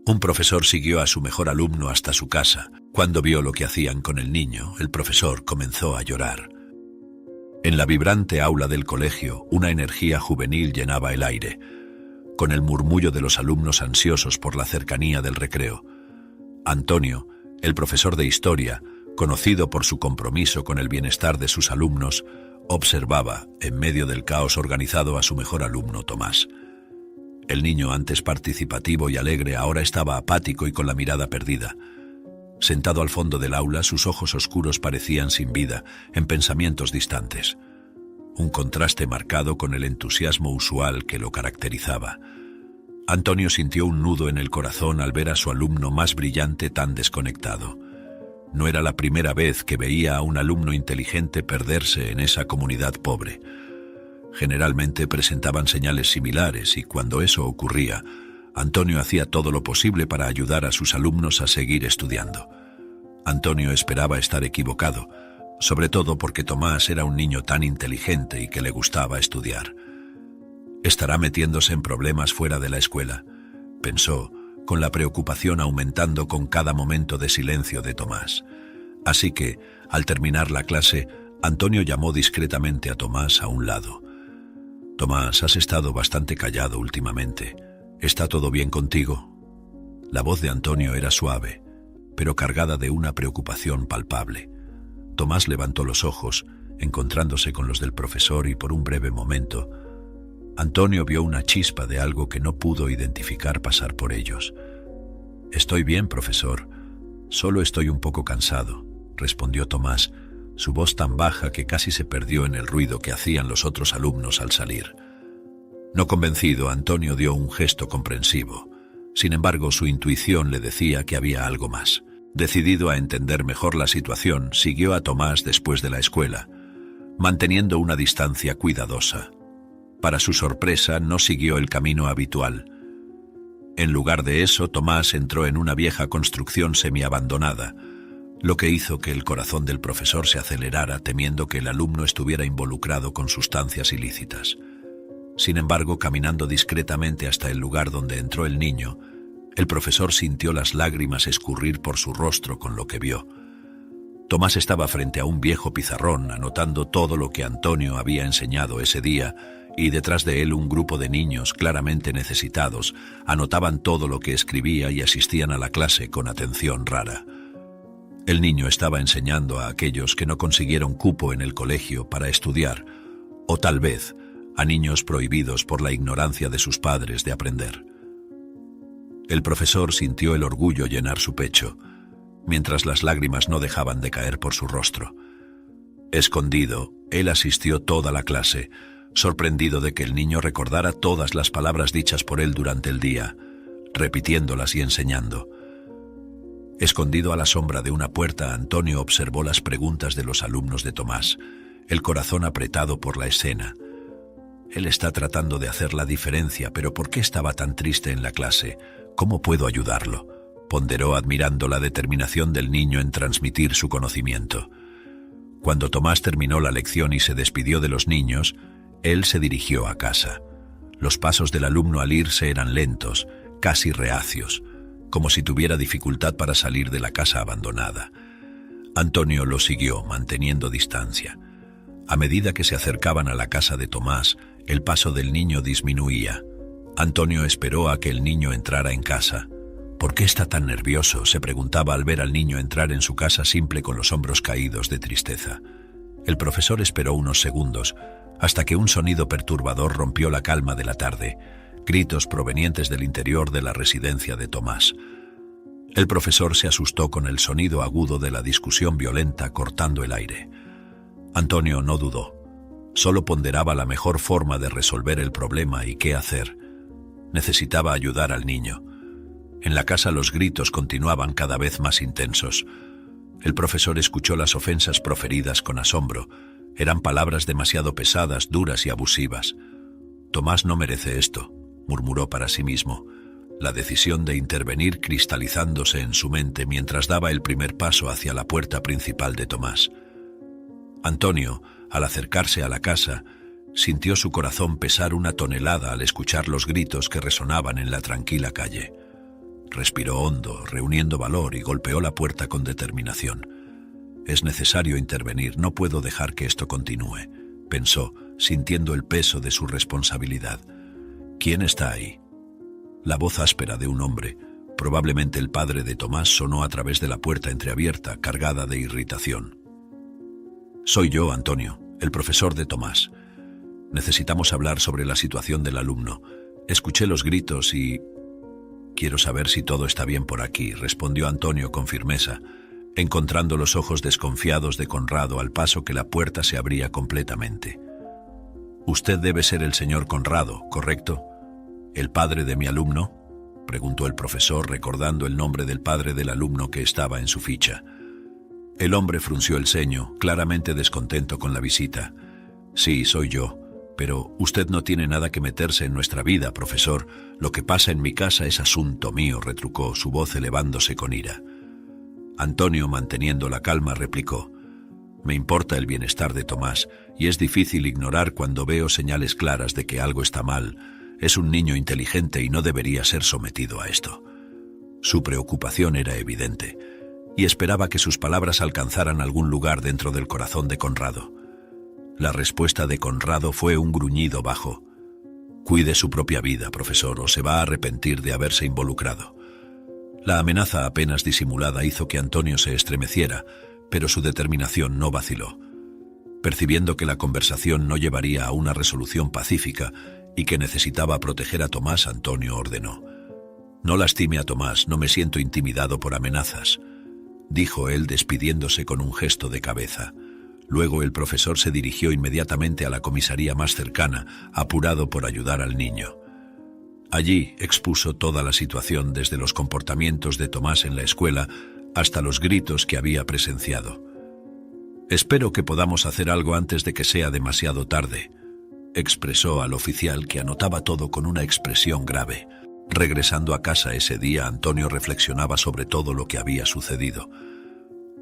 Un profesor siguió a su mejor alumno hasta su casa. Cuando vio lo que hacían con el niño, el profesor comenzó a llorar. En la vibrante aula del colegio, una energía juvenil llenaba el aire, con el murmullo de los alumnos ansiosos por la cercanía del recreo. Antonio, el profesor de historia, conocido por su compromiso con el bienestar de sus alumnos, observaba, en medio del caos organizado, a su mejor alumno, Tomás. El niño, antes participativo y alegre, ahora estaba apático y con la mirada perdida. Sentado al fondo del aula, sus ojos oscuros parecían sin vida, en pensamientos distantes. Un contraste marcado con el entusiasmo usual que lo caracterizaba. Antonio sintió un nudo en el corazón al ver a su alumno más brillante tan desconectado. No era la primera vez que veía a un alumno inteligente perderse en esa comunidad pobre. Generalmente presentaban señales similares y cuando eso ocurría, Antonio hacía todo lo posible para ayudar a sus alumnos a seguir estudiando. Antonio esperaba estar equivocado, sobre todo porque Tomás era un niño tan inteligente y que le gustaba estudiar. «¿Estará metiéndose en problemas fuera de la escuela?», pensó, con la preocupación aumentando con cada momento de silencio de Tomás. Así que, al terminar la clase, Antonio llamó discretamente a Tomás a un lado. «Tomás, has estado bastante callado últimamente. ¿Está todo bien contigo?». La voz de Antonio era suave, pero cargada de una preocupación palpable. Tomás levantó los ojos, encontrándose con los del profesor, y por un breve momento, Antonio vio una chispa de algo que no pudo identificar pasar por ellos. «Estoy bien, profesor. Solo estoy un poco cansado», respondió Tomás, su voz tan baja que casi se perdió en el ruido que hacían los otros alumnos al salir. No convencido, Antonio dio un gesto comprensivo. Sin embargo, su intuición le decía que había algo más. Decidido a entender mejor la situación, siguió a Tomás después de la escuela, manteniendo una distancia cuidadosa. Para su sorpresa, no siguió el camino habitual. En lugar de eso, Tomás entró en una vieja construcción semiabandonada, lo que hizo que el corazón del profesor se acelerara, temiendo que el alumno estuviera involucrado con sustancias ilícitas. Sin embargo, caminando discretamente hasta el lugar donde entró el niño, el profesor sintió las lágrimas escurrir por su rostro con lo que vio. Tomás estaba frente a un viejo pizarrón, anotando todo lo que Antonio había enseñado ese día, y detrás de él un grupo de niños claramente necesitados anotaban todo lo que escribía y asistían a la clase con atención rara. El niño estaba enseñando a aquellos que no consiguieron cupo en el colegio para estudiar, o tal vez a niños prohibidos por la ignorancia de sus padres de aprender. El profesor sintió el orgullo llenar su pecho, mientras las lágrimas no dejaban de caer por su rostro. Escondido, él asistió toda la clase, sorprendido de que el niño recordara todas las palabras dichas por él durante el día, repitiéndolas y enseñando. Escondido a la sombra de una puerta, Antonio observó las preguntas de los alumnos de Tomás, el corazón apretado por la escena. Él está tratando de hacer la diferencia, pero ¿por qué estaba tan triste en la clase? ¿Cómo puedo ayudarlo?, ponderó admirando la determinación del niño en transmitir su conocimiento. Cuando Tomás terminó la lección y se despidió de los niños, él se dirigió a casa. Los pasos del alumno al irse eran lentos, casi reacios, como si tuviera dificultad para salir de la casa abandonada. Antonio lo siguió, manteniendo distancia. A medida que se acercaban a la casa de Tomás, el paso del niño disminuía. Antonio esperó a que el niño entrara en casa. «¿Por qué está tan nervioso?», se preguntaba al ver al niño entrar en su casa simple con los hombros caídos de tristeza. El profesor esperó unos segundos, hasta que un sonido perturbador rompió la calma de la tarde, gritos provenientes del interior de la residencia de Tomás. El profesor se asustó con el sonido agudo de la discusión violenta cortando el aire. Antonio no dudó. Solo ponderaba la mejor forma de resolver el problema y qué hacer. Necesitaba ayudar al niño. En la casa los gritos continuaban cada vez más intensos. El profesor escuchó las ofensas proferidas con asombro. Eran palabras demasiado pesadas, duras y abusivas. «Tomás no merece esto», murmuró para sí mismo, la decisión de intervenir cristalizándose en su mente mientras daba el primer paso hacia la puerta principal de Tomás. Antonio, al acercarse a la casa, sintió su corazón pesar una tonelada al escuchar los gritos que resonaban en la tranquila calle. Respiró hondo, reuniendo valor, y golpeó la puerta con determinación. Es necesario intervenir, no puedo dejar que esto continúe, pensó, sintiendo el peso de su responsabilidad. ¿Quién está ahí? La voz áspera de un hombre, probablemente el padre de Tomás, sonó a través de la puerta entreabierta, cargada de irritación. Soy yo, Antonio, el profesor de Tomás. Necesitamos hablar sobre la situación del alumno. Escuché los gritos y... Quiero saber si todo está bien por aquí, respondió Antonio con firmeza, encontrando los ojos desconfiados de Conrado al paso que la puerta se abría completamente. Usted debe ser el señor Conrado, ¿correcto? ¿El padre de mi alumno?, preguntó el profesor, recordando el nombre del padre del alumno que estaba en su ficha. El hombre frunció el ceño, claramente descontento con la visita. Sí, soy yo, pero usted no tiene nada que meterse en nuestra vida, profesor. Lo que pasa en mi casa es asunto mío, retrucó, su voz elevándose con ira. Antonio, manteniendo la calma, replicó: Me importa el bienestar de Tomás, y es difícil ignorar cuando veo señales claras de que algo está mal. Es un niño inteligente y no debería ser sometido a esto. Su preocupación era evidente, y esperaba que sus palabras alcanzaran algún lugar dentro del corazón de Conrado. La respuesta de Conrado fue un gruñido bajo. Cuide su propia vida, profesor, o se va a arrepentir de haberse involucrado. La amenaza apenas disimulada hizo que Antonio se estremeciera, pero su determinación no vaciló. Percibiendo que la conversación no llevaría a una resolución pacífica y que necesitaba proteger a Tomás, Antonio ordenó: No lastime a Tomás, no me siento intimidado por amenazas, dijo él, despidiéndose con un gesto de cabeza. Luego el profesor se dirigió inmediatamente a la comisaría más cercana, apurado por ayudar al niño. Allí expuso toda la situación, desde los comportamientos de Tomás en la escuela hasta los gritos que había presenciado. «Espero que podamos hacer algo antes de que sea demasiado tarde», expresó al oficial, que anotaba todo con una expresión grave. Regresando a casa ese día, Antonio reflexionaba sobre todo lo que había sucedido.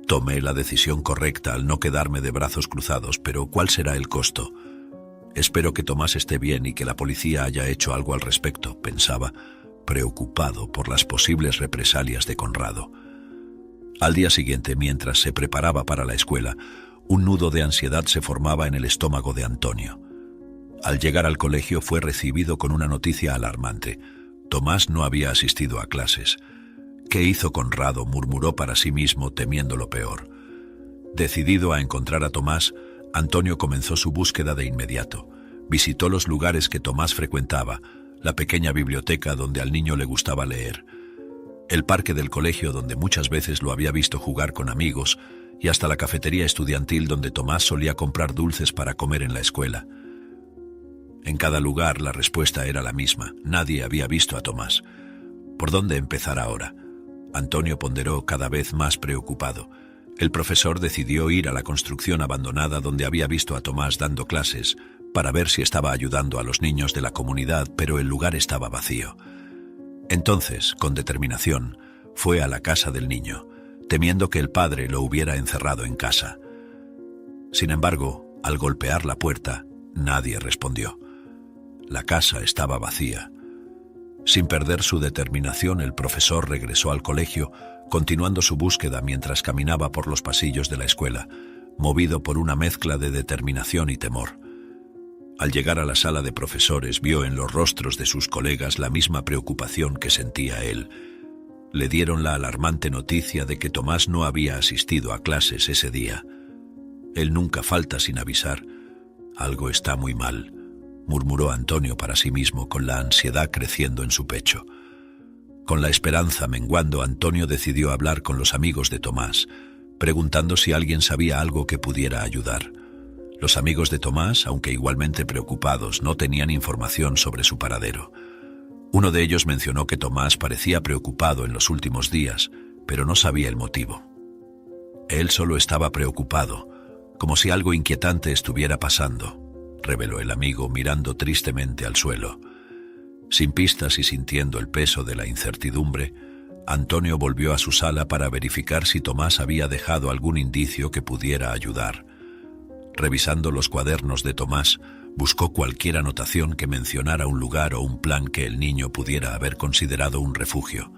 Tomé la decisión correcta al no quedarme de brazos cruzados, pero ¿cuál será el costo? Espero que Tomás esté bien y que la policía haya hecho algo al respecto, pensaba, preocupado por las posibles represalias de Conrado. Al día siguiente, mientras se preparaba para la escuela, un nudo de ansiedad se formaba en el estómago de Antonio. Al llegar al colegio fue recibido con una noticia alarmante. Tomás no había asistido a clases. ¿Qué hizo Conrado?, murmuró para sí mismo, temiendo lo peor. Decidido a encontrar a Tomás, Antonio comenzó su búsqueda de inmediato. Visitó los lugares que Tomás frecuentaba, la pequeña biblioteca donde al niño le gustaba leer, el parque del colegio donde muchas veces lo había visto jugar con amigos, y hasta la cafetería estudiantil donde Tomás solía comprar dulces para comer en la escuela. En cada lugar la respuesta era la misma: nadie había visto a Tomás. ¿Por dónde empezar ahora? Antonio ponderó, cada vez más preocupado. El profesor decidió ir a la construcción abandonada donde había visto a Tomás dando clases, para ver si estaba ayudando a los niños de la comunidad, pero el lugar estaba vacío. Entonces, con determinación, fue a la casa del niño, temiendo que el padre lo hubiera encerrado en casa. Sin embargo, al golpear la puerta, nadie respondió. La casa estaba vacía. Sin perder su determinación, el profesor regresó al colegio, continuando su búsqueda mientras caminaba por los pasillos de la escuela, movido por una mezcla de determinación y temor. Al llegar a la sala de profesores, vio en los rostros de sus colegas la misma preocupación que sentía él. Le dieron la alarmante noticia de que Tomás no había asistido a clases ese día. Él nunca falta sin avisar. Algo está muy mal, murmuró Antonio para sí mismo, con la ansiedad creciendo en su pecho. Con la esperanza menguando, Antonio decidió hablar con los amigos de Tomás, preguntando si alguien sabía algo que pudiera ayudar. Los amigos de Tomás, aunque igualmente preocupados, no tenían información sobre su paradero. Uno de ellos mencionó que Tomás parecía preocupado en los últimos días, pero no sabía el motivo. Él solo estaba preocupado, como si algo inquietante estuviera pasando, reveló el amigo, mirando tristemente al suelo. Sin pistas y sintiendo el peso de la incertidumbre, Antonio volvió a su sala para verificar si Tomás había dejado algún indicio que pudiera ayudar. Revisando los cuadernos de Tomás, buscó cualquier anotación que mencionara un lugar o un plan que el niño pudiera haber considerado un refugio.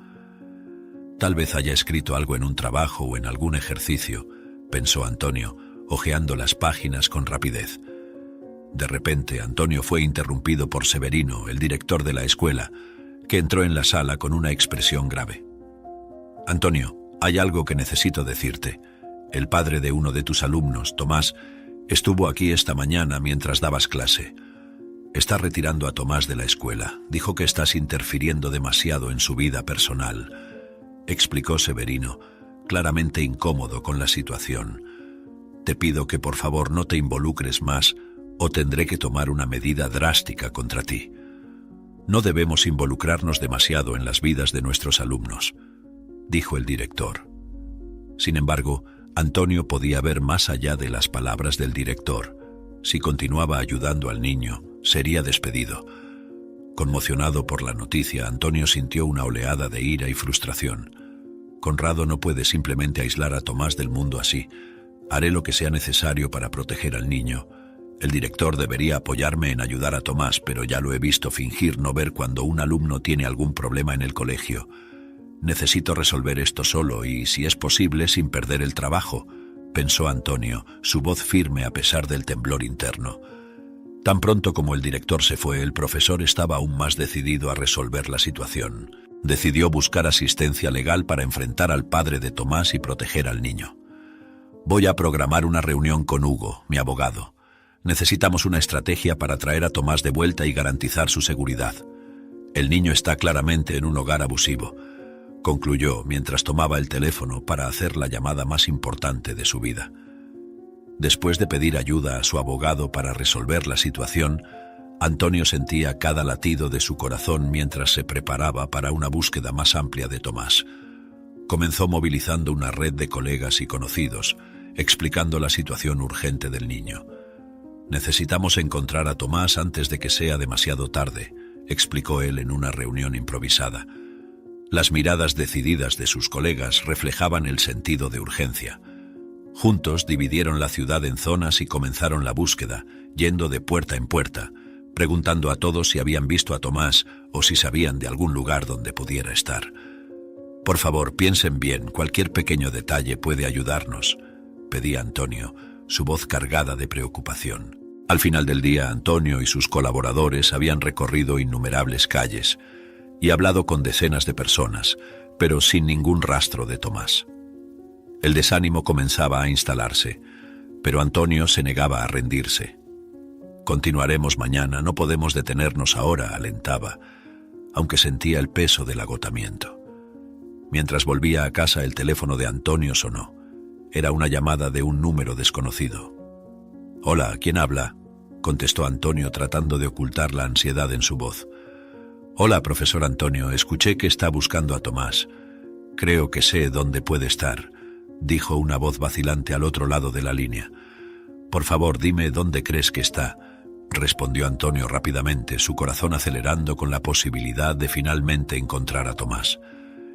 Tal vez haya escrito algo en un trabajo o en algún ejercicio, pensó Antonio, hojeando las páginas con rapidez. De repente, Antonio fue interrumpido por Severino, el director de la escuela, que entró en la sala con una expresión grave. Antonio, hay algo que necesito decirte. El padre de uno de tus alumnos, Tomás, estuvo aquí esta mañana mientras dabas clase. Está retirando a Tomás de la escuela. Dijo que estás interfiriendo demasiado en su vida personal, explicó Severino, claramente incómodo con la situación. Te pido que por favor no te involucres más o tendré que tomar una medida drástica contra ti. No debemos involucrarnos demasiado en las vidas de nuestros alumnos, dijo el director. Sin embargo, Antonio podía ver más allá de las palabras del director. Si continuaba ayudando al niño, sería despedido. Conmocionado por la noticia, Antonio sintió una oleada de ira y frustración. Conrado no puede simplemente aislar a Tomás del mundo así. Haré lo que sea necesario para proteger al niño. El director debería apoyarme en ayudar a Tomás, pero ya lo he visto fingir no ver cuando un alumno tiene algún problema en el colegio. Necesito resolver esto solo y, si es posible, sin perder el trabajo, pensó Antonio, su voz firme a pesar del temblor interno. Tan pronto como el director se fue, el profesor estaba aún más decidido a resolver la situación. Decidió buscar asistencia legal para enfrentar al padre de Tomás y proteger al niño. Voy a programar una reunión con Hugo, mi abogado. Necesitamos una estrategia para traer a Tomás de vuelta y garantizar su seguridad. El niño está claramente en un hogar abusivo, concluyó mientras tomaba el teléfono para hacer la llamada más importante de su vida. Después de pedir ayuda a su abogado para resolver la situación, Antonio sentía cada latido de su corazón mientras se preparaba para una búsqueda más amplia de Tomás. Comenzó movilizando una red de colegas y conocidos, explicando la situación urgente del niño. Necesitamos encontrar a Tomás antes de que sea demasiado tarde, explicó él en una reunión improvisada. Las miradas decididas de sus colegas reflejaban el sentido de urgencia. Juntos dividieron la ciudad en zonas y comenzaron la búsqueda, yendo de puerta en puerta, preguntando a todos si habían visto a Tomás o si sabían de algún lugar donde pudiera estar. Por favor, piensen bien, cualquier pequeño detalle puede ayudarnos, pedía Antonio, su voz cargada de preocupación. Al final del día, Antonio y sus colaboradores habían recorrido innumerables calles y hablado con decenas de personas, pero sin ningún rastro de Tomás. El desánimo comenzaba a instalarse, pero Antonio se negaba a rendirse. Continuaremos mañana, no podemos detenernos ahora, alentaba, aunque sentía el peso del agotamiento. Mientras volvía a casa, el teléfono de Antonio sonó. Era una llamada de un número desconocido. «Hola, ¿quién habla?», contestó Antonio tratando de ocultar la ansiedad en su voz. «Hola, profesor Antonio, escuché que está buscando a Tomás. Creo que sé dónde puede estar», dijo una voz vacilante al otro lado de la línea. «Por favor, dime dónde crees que está», respondió Antonio rápidamente, su corazón acelerando con la posibilidad de finalmente encontrar a Tomás.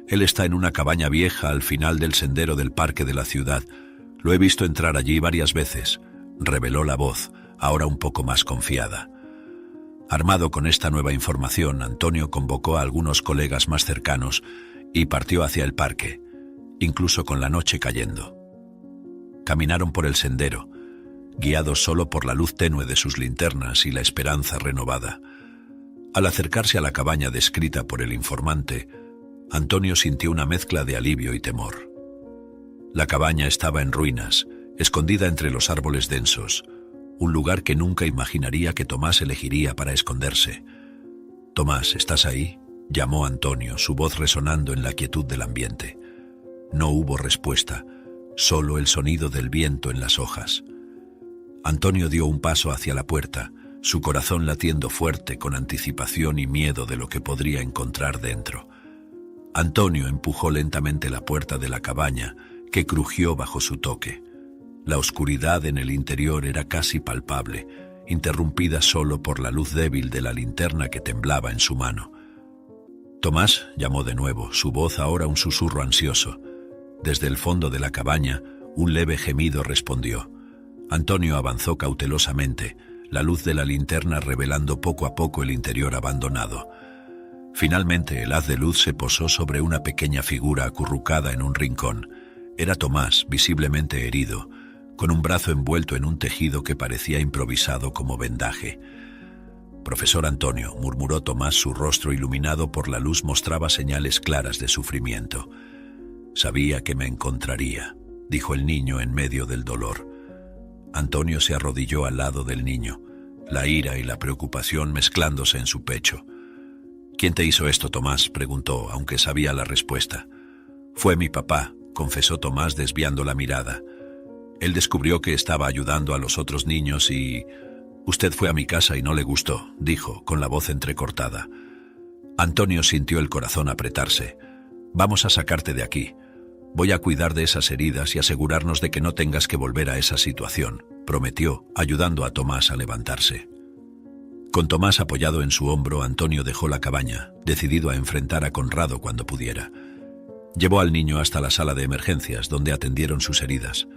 «Él está en una cabaña vieja al final del sendero del parque de la ciudad. Lo he visto entrar allí varias veces», reveló la voz, ahora un poco más confiada. Armado con esta nueva información, Antonio convocó a algunos colegas más cercanos y partió hacia el parque, incluso con la noche cayendo. Caminaron por el sendero, guiados solo por la luz tenue de sus linternas y la esperanza renovada. Al acercarse a la cabaña descrita por el informante, Antonio sintió una mezcla de alivio y temor. La cabaña estaba en ruinas, escondida entre los árboles densos, un lugar que nunca imaginaría que Tomás elegiría para esconderse. «Tomás, ¿estás ahí?», llamó Antonio, su voz resonando en la quietud del ambiente. No hubo respuesta, solo el sonido del viento en las hojas. Antonio dio un paso hacia la puerta, su corazón latiendo fuerte con anticipación y miedo de lo que podría encontrar dentro. Antonio empujó lentamente la puerta de la cabaña, que crujió bajo su toque. La oscuridad en el interior era casi palpable, interrumpida solo por la luz débil de la linterna que temblaba en su mano. «Tomás», llamó de nuevo, su voz ahora un susurro ansioso. Desde el fondo de la cabaña, un leve gemido respondió. Antonio avanzó cautelosamente, la luz de la linterna revelando poco a poco el interior abandonado. Finalmente el haz de luz se posó sobre una pequeña figura acurrucada en un rincón. Era Tomás, visiblemente herido, con un brazo envuelto en un tejido que parecía improvisado como vendaje. «Profesor Antonio», murmuró Tomás, su rostro iluminado por la luz mostraba señales claras de sufrimiento. «Sabía que me encontraría», dijo el niño en medio del dolor. Antonio se arrodilló al lado del niño, la ira y la preocupación mezclándose en su pecho. «¿Quién te hizo esto, Tomás?», preguntó, aunque sabía la respuesta. «Fue mi papá», confesó Tomás desviando la mirada. «Él descubrió que estaba ayudando a los otros niños y... Usted fue a mi casa y no le gustó», dijo, con la voz entrecortada. Antonio sintió el corazón apretarse. «Vamos a sacarte de aquí. Voy a cuidar de esas heridas y asegurarnos de que no tengas que volver a esa situación», prometió, ayudando a Tomás a levantarse. Con Tomás apoyado en su hombro, Antonio dejó la cabaña, decidido a enfrentar a Conrado cuando pudiera. Llevó al niño hasta la sala de emergencias, donde atendieron sus heridas.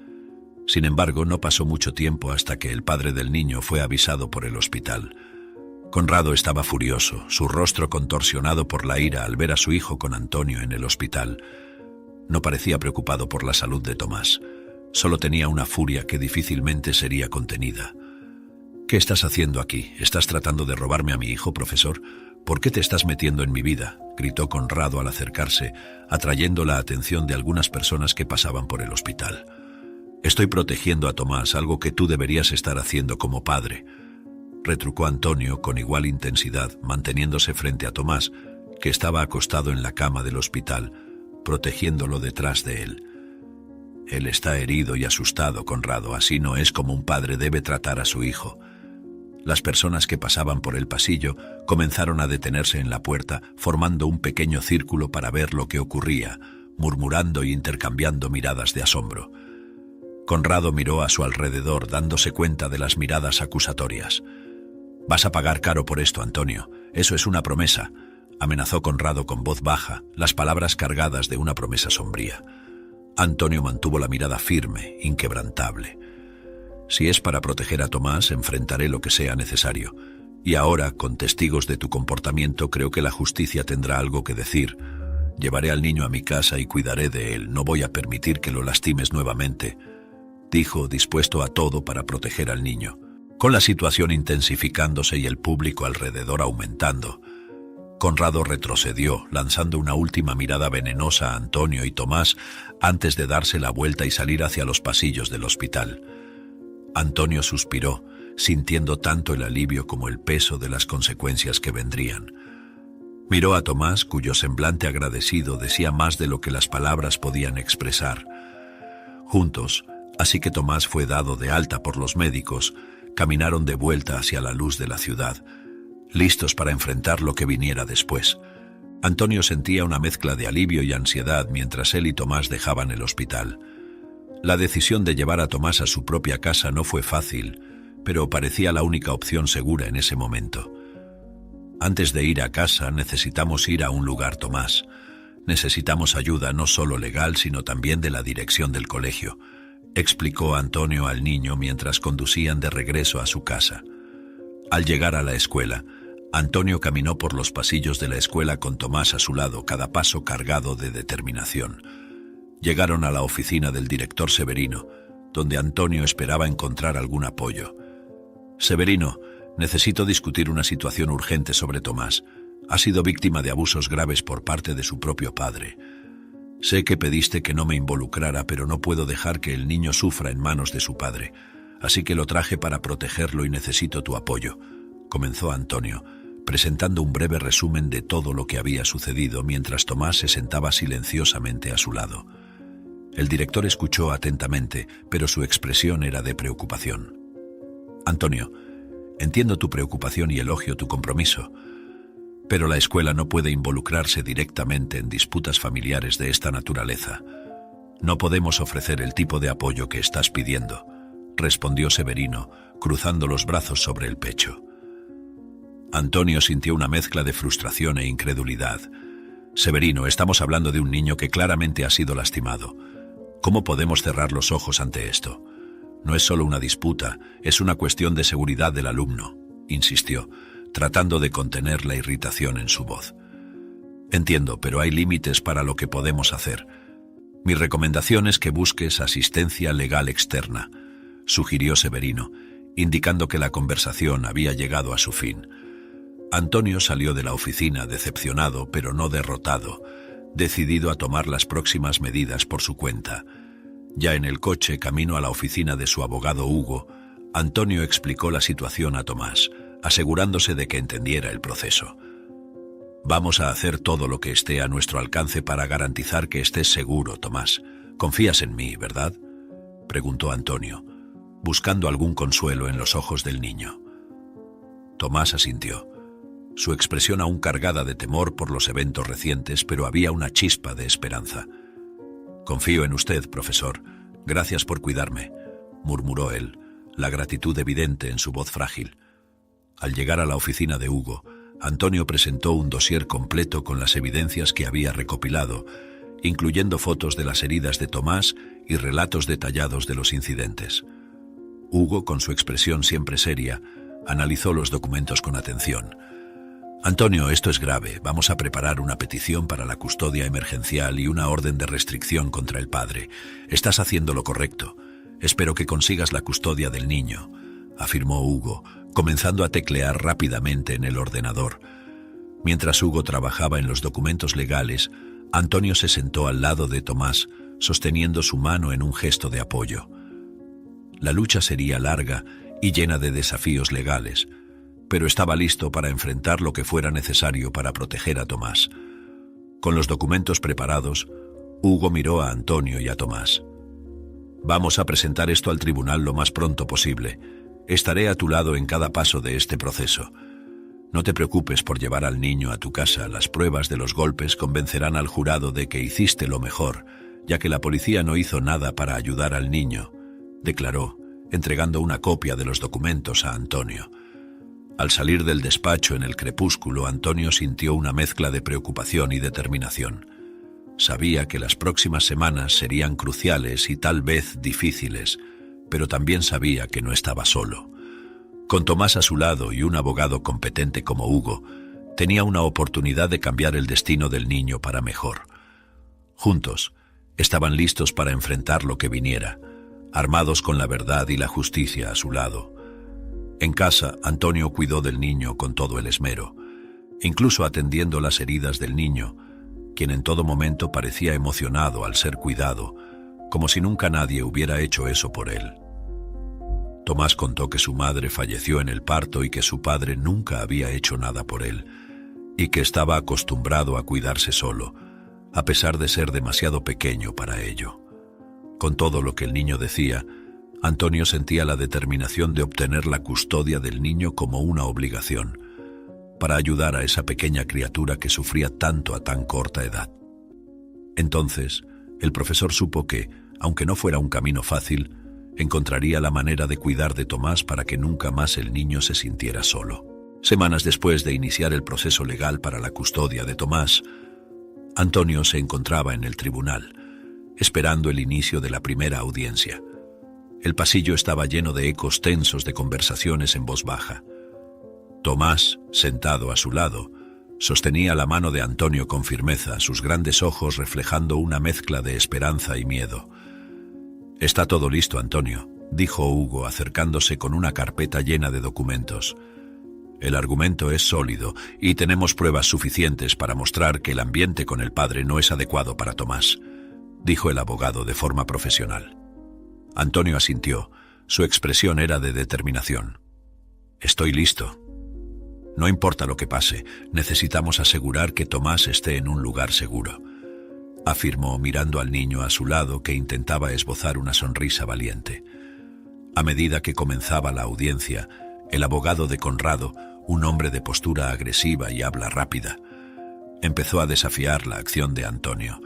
Sin embargo, no pasó mucho tiempo hasta que el padre del niño fue avisado por el hospital. Conrado estaba furioso, su rostro contorsionado por la ira al ver a su hijo con Antonio en el hospital. No parecía preocupado por la salud de Tomás. Solo tenía una furia que difícilmente sería contenida. «¿Qué estás haciendo aquí? ¿Estás tratando de robarme a mi hijo, profesor? ¿Por qué te estás metiendo en mi vida?», gritó Conrado al acercarse, atrayendo la atención de algunas personas que pasaban por el hospital. «Estoy protegiendo a Tomás, algo que tú deberías estar haciendo como padre», retrucó Antonio con igual intensidad, manteniéndose frente a Tomás, que estaba acostado en la cama del hospital, protegiéndolo detrás de él. «Él está herido y asustado, Conrado, así no es como un padre debe tratar a su hijo». Las personas que pasaban por el pasillo comenzaron a detenerse en la puerta, formando un pequeño círculo para ver lo que ocurría, murmurando y intercambiando miradas de asombro. Conrado miró a su alrededor, dándose cuenta de las miradas acusatorias. «Vas a pagar caro por esto, Antonio. Eso es una promesa», amenazó Conrado con voz baja, las palabras cargadas de una promesa sombría. Antonio mantuvo la mirada firme, inquebrantable. «Si es para proteger a Tomás, enfrentaré lo que sea necesario. Y ahora, con testigos de tu comportamiento, creo que la justicia tendrá algo que decir. Llevaré al niño a mi casa y cuidaré de él. No voy a permitir que lo lastimes nuevamente», dijo, dispuesto a todo para proteger al niño. Con la situación intensificándose y el público alrededor aumentando, Conrado retrocedió, lanzando una última mirada venenosa a Antonio y Tomás antes de darse la vuelta y salir hacia los pasillos del hospital. Antonio suspiró, sintiendo tanto el alivio como el peso de las consecuencias que vendrían. Miró a Tomás, cuyo semblante agradecido decía más de lo que las palabras podían expresar. Juntos, así que Tomás fue dado de alta por los médicos, caminaron de vuelta hacia la luz de la ciudad, listos para enfrentar lo que viniera después. Antonio sentía una mezcla de alivio y ansiedad mientras él y Tomás dejaban el hospital. La decisión de llevar a Tomás a su propia casa no fue fácil, pero parecía la única opción segura en ese momento. «Antes de ir a casa necesitamos ir a un lugar, Tomás. Necesitamos ayuda no solo legal, sino también de la dirección del colegio», explicó Antonio al niño mientras conducían de regreso a su casa. Al llegar a la escuela, Antonio caminó por los pasillos de la escuela con Tomás a su lado, cada paso cargado de determinación. Llegaron a la oficina del director Severino, donde Antonio esperaba encontrar algún apoyo. «Severino, necesito discutir una situación urgente sobre Tomás. Ha sido víctima de abusos graves por parte de su propio padre. Sé que pediste que no me involucrara, pero no puedo dejar que el niño sufra en manos de su padre. Así que lo traje para protegerlo y necesito tu apoyo», comenzó Antonio, presentando un breve resumen de todo lo que había sucedido mientras Tomás se sentaba silenciosamente a su lado. El director escuchó atentamente, pero su expresión era de preocupación. «Antonio, entiendo tu preocupación y elogio tu compromiso, pero la escuela no puede involucrarse directamente en disputas familiares de esta naturaleza. No podemos ofrecer el tipo de apoyo que estás pidiendo», respondió Severino, cruzando los brazos sobre el pecho. Antonio sintió una mezcla de frustración e incredulidad. «Severino, estamos hablando de un niño que claramente ha sido lastimado. ¿Cómo podemos cerrar los ojos ante esto? No es solo una disputa, es una cuestión de seguridad del alumno», insistió, tratando de contener la irritación en su voz. Entiendo, pero hay límites para lo que podemos hacer. Mi recomendación es que busques asistencia legal externa, sugirió Severino, indicando que la conversación había llegado a su fin. Antonio salió de la oficina decepcionado, pero no derrotado, decidido a tomar las próximas medidas por su cuenta. Ya en el coche, camino a la oficina de su abogado Hugo, Antonio explicó la situación a Tomás, asegurándose de que entendiera el proceso. Vamos a hacer todo lo que esté a nuestro alcance para garantizar que estés seguro, Tomás. ¿Confías en mí, verdad?, preguntó Antonio, buscando algún consuelo en los ojos del niño. Tomás asintió, su expresión aún cargada de temor por los eventos recientes, pero había una chispa de esperanza. «Confío en usted, profesor. Gracias por cuidarme», murmuró él, la gratitud evidente en su voz frágil. Al llegar a la oficina de Hugo, Antonio presentó un dossier completo con las evidencias que había recopilado, incluyendo fotos de las heridas de Tomás y relatos detallados de los incidentes. Hugo, con su expresión siempre seria, analizó los documentos con atención. «Antonio, esto es grave. Vamos a preparar una petición para la custodia emergencial y una orden de restricción contra el padre. Estás haciendo lo correcto. Espero que consigas la custodia del niño», afirmó Hugo, comenzando a teclear rápidamente en el ordenador. Mientras Hugo trabajaba en los documentos legales, Antonio se sentó al lado de Tomás, sosteniendo su mano en un gesto de apoyo. La lucha sería larga y llena de desafíos legales, pero estaba listo para enfrentar lo que fuera necesario para proteger a Tomás. Con los documentos preparados, Hugo miró a Antonio y a Tomás. «Vamos a presentar esto al tribunal lo más pronto posible. Estaré a tu lado en cada paso de este proceso. No te preocupes por llevar al niño a tu casa. Las pruebas de los golpes convencerán al jurado de que hiciste lo mejor, ya que la policía no hizo nada para ayudar al niño», declaró, entregando una copia de los documentos a Antonio. Al salir del despacho en el crepúsculo, Antonio sintió una mezcla de preocupación y determinación. Sabía que las próximas semanas serían cruciales y tal vez difíciles, pero también sabía que no estaba solo. Con Tomás a su lado y un abogado competente como Hugo, tenía una oportunidad de cambiar el destino del niño para mejor. Juntos, estaban listos para enfrentar lo que viniera, armados con la verdad y la justicia a su lado. En casa, Antonio cuidó del niño con todo el esmero, incluso atendiendo las heridas del niño, quien en todo momento parecía emocionado al ser cuidado, como si nunca nadie hubiera hecho eso por él. Tomás contó que su madre falleció en el parto y que su padre nunca había hecho nada por él, y que estaba acostumbrado a cuidarse solo, a pesar de ser demasiado pequeño para ello. Con todo lo que el niño decía, Antonio sentía la determinación de obtener la custodia del niño como una obligación, para ayudar a esa pequeña criatura que sufría tanto a tan corta edad. Entonces, el profesor supo que, aunque no fuera un camino fácil, encontraría la manera de cuidar de Tomás para que nunca más el niño se sintiera solo. Semanas después de iniciar el proceso legal para la custodia de Tomás, Antonio se encontraba en el tribunal, esperando el inicio de la primera audiencia. El pasillo estaba lleno de ecos tensos de conversaciones en voz baja. Tomás, sentado a su lado, sostenía la mano de Antonio con firmeza, sus grandes ojos reflejando una mezcla de esperanza y miedo. «Está todo listo, Antonio», dijo Hugo, acercándose con una carpeta llena de documentos. «El argumento es sólido y tenemos pruebas suficientes para mostrar que el ambiente con el padre no es adecuado para Tomás», dijo el abogado de forma profesional. Antonio asintió. Su expresión era de determinación. «Estoy listo. No importa lo que pase, necesitamos asegurar que Tomás esté en un lugar seguro», afirmó mirando al niño a su lado, que intentaba esbozar una sonrisa valiente. A medida que comenzaba la audiencia, el abogado de Conrado, un hombre de postura agresiva y habla rápida, empezó a desafiar la acción de Antonio.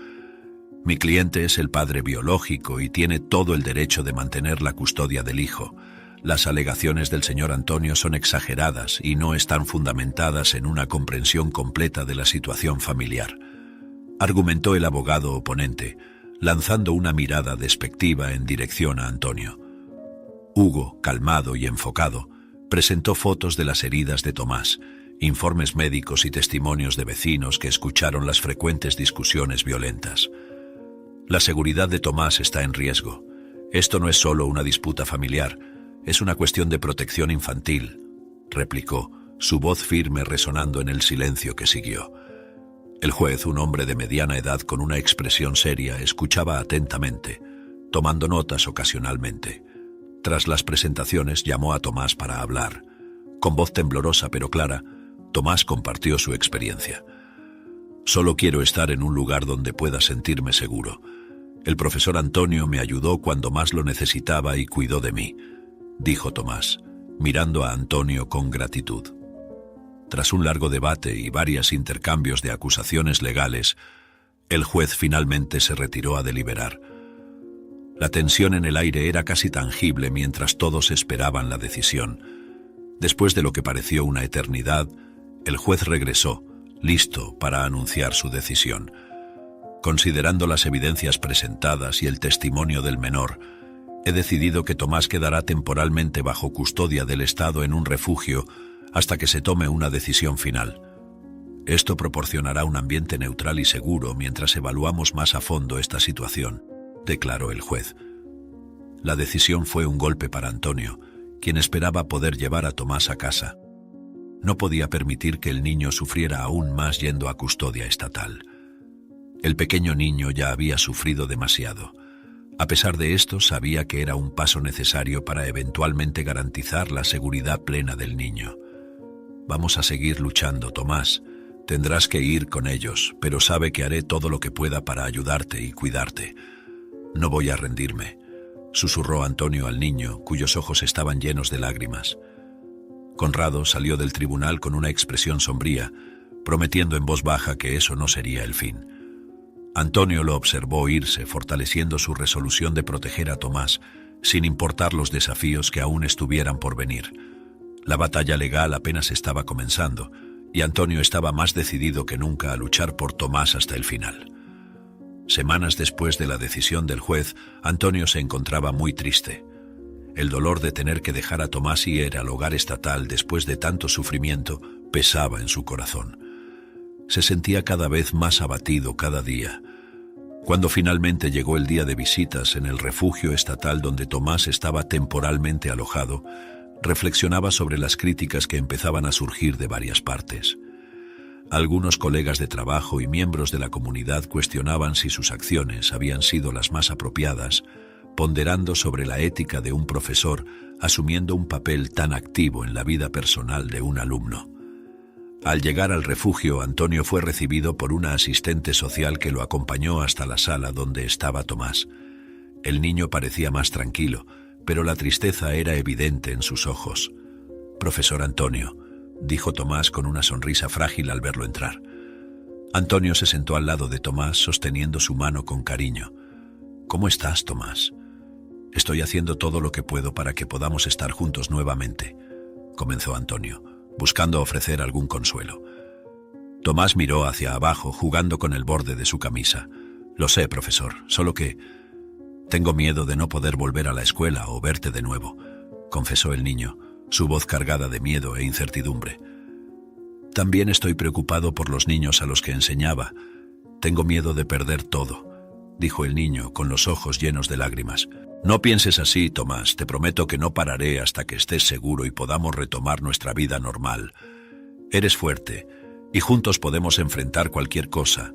«Mi cliente es el padre biológico y tiene todo el derecho de mantener la custodia del hijo. Las alegaciones del señor Antonio son exageradas y no están fundamentadas en una comprensión completa de la situación familiar», argumentó el abogado oponente, lanzando una mirada despectiva en dirección a Antonio. Hugo, calmado y enfocado, presentó fotos de las heridas de Tomás, informes médicos y testimonios de vecinos que escucharon las frecuentes discusiones violentas. La seguridad de Tomás está en riesgo. Esto no es solo una disputa familiar, es una cuestión de protección infantil, replicó, su voz firme resonando en el silencio que siguió. El juez, un hombre de mediana edad con una expresión seria, escuchaba atentamente, tomando notas ocasionalmente. Tras las presentaciones llamó a Tomás para hablar. Con voz temblorosa pero clara, Tomás compartió su experiencia. Solo quiero estar en un lugar donde pueda sentirme seguro. El profesor Antonio me ayudó cuando más lo necesitaba y cuidó de mí, dijo Tomás, mirando a Antonio con gratitud. Tras un largo debate y varios intercambios de acusaciones legales, el juez finalmente se retiró a deliberar. La tensión en el aire era casi tangible mientras todos esperaban la decisión. Después de lo que pareció una eternidad, el juez regresó, listo para anunciar su decisión. Considerando las evidencias presentadas y el testimonio del menor, he decidido que Tomás quedará temporalmente bajo custodia del Estado en un refugio hasta que se tome una decisión final. Esto proporcionará un ambiente neutral y seguro mientras evaluamos más a fondo esta situación, declaró el juez. La decisión fue un golpe para Antonio, quien esperaba poder llevar a Tomás a casa. No podía permitir que el niño sufriera aún más yendo a custodia estatal. El pequeño niño ya había sufrido demasiado. A pesar de esto, sabía que era un paso necesario para eventualmente garantizar la seguridad plena del niño. Vamos a seguir luchando, Tomás. Tendrás que ir con ellos, pero sabe que haré todo lo que pueda para ayudarte y cuidarte. No voy a rendirme, susurró Antonio al niño, cuyos ojos estaban llenos de lágrimas. Conrado salió del tribunal con una expresión sombría, prometiendo en voz baja que eso no sería el fin. Antonio lo observó irse, fortaleciendo su resolución de proteger a Tomás, sin importar los desafíos que aún estuvieran por venir. La batalla legal apenas estaba comenzando, y Antonio estaba más decidido que nunca a luchar por Tomás hasta el final. Semanas después de la decisión del juez, Antonio se encontraba muy triste. El dolor de tener que dejar a Tomás y ir al hogar estatal después de tanto sufrimiento pesaba en su corazón. Se sentía cada vez más abatido cada día. Cuando finalmente llegó el día de visitas en el refugio estatal donde Tomás estaba temporalmente alojado, reflexionaba sobre las críticas que empezaban a surgir de varias partes. Algunos colegas de trabajo y miembros de la comunidad cuestionaban si sus acciones habían sido las más apropiadas, ponderando sobre la ética de un profesor asumiendo un papel tan activo en la vida personal de un alumno. Al llegar al refugio, Antonio fue recibido por una asistente social que lo acompañó hasta la sala donde estaba Tomás. El niño parecía más tranquilo, pero la tristeza era evidente en sus ojos. «Profesor Antonio», dijo Tomás con una sonrisa frágil al verlo entrar. Antonio se sentó al lado de Tomás, sosteniendo su mano con cariño. «¿Cómo estás, Tomás?» «Estoy haciendo todo lo que puedo para que podamos estar juntos nuevamente», comenzó Antonio, buscando ofrecer algún consuelo. Tomás miró hacia abajo, jugando con el borde de su camisa. «Lo sé, profesor, solo que tengo miedo de no poder volver a la escuela o verte de nuevo», confesó el niño, su voz cargada de miedo e incertidumbre. «También estoy preocupado por los niños a los que enseñaba. Tengo miedo de perder todo», dijo el niño con los ojos llenos de lágrimas. «No pienses así, Tomás, te prometo que no pararé hasta que estés seguro y podamos retomar nuestra vida normal. Eres fuerte y juntos podemos enfrentar cualquier cosa.